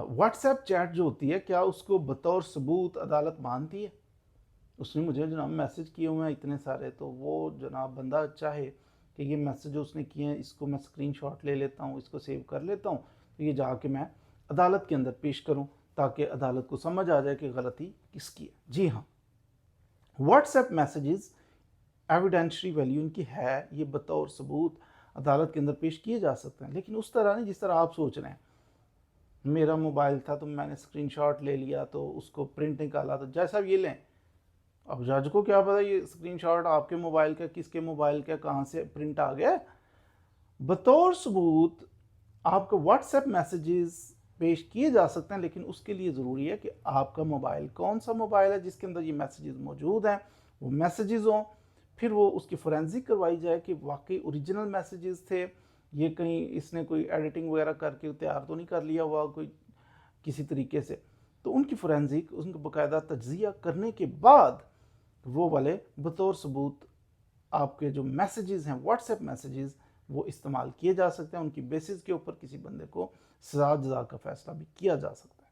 What's app chat जो होती है, क्या उसको बतौर सबूत अदालत मानती है? उसने मुझे जनाब मैसेज किए हुए हैं इतने सारे, तो वो जनाब बंदा चाहे कि ये मैसेज जो उसने किए हैं इसको मैं स्क्रीनशॉट ले लेता हूँ, इसको सेव कर लेता हूँ, तो ये जाके मैं अदालत के अंदर पेश करूँ ताकि अदालत को समझ आ जाए कि गलती किसकी है। जी हाँ, व्हाट्सएप मैसेजेस एविडेंशरी वैल्यू इनकी है, ये बतौर सबूत अदालत के अंदर पेश किए जा सकते हैं, लेकिन उस तरह नहीं जिस तरह आप सोच रहे हैं। मेरा मोबाइल था तो मैंने स्क्रीनशॉट ले लिया तो उसको प्रिंट निकाला, तो जैसा ये लें, अब जज को क्या पता ये स्क्रीनशॉट आपके मोबाइल का किसके मोबाइल का कहाँ से प्रिंट आ गया। बतौर सबूत आपको व्हाट्सएप मैसेजेस पेश किए जा सकते हैं, लेकिन उसके लिए ज़रूरी है कि आपका मोबाइल कौन सा मोबाइल है जिसके अंदर ये मैसेजेस मौजूद हैं, वो मैसेजेस हों, फिर वो उसकी फोरेंसिक करवाई जाए कि वाकई ओरिजिनल मैसेजेस थे, ये कहीं इसने कोई एडिटिंग वगैरह करके तैयार तो नहीं कर लिया हुआ कोई किसी तरीके से। तो उनकी फोरेंसिक, उनको बाकायदा तज्जिया करने के बाद वो वाले बतौर सबूत आपके जो मैसेजेस हैं, व्हाट्सएप मैसेजेस, वो इस्तेमाल किए जा सकते हैं। उनकी बेसिस के ऊपर किसी बंदे को सजा जजा का फैसला भी किया जा सकता है।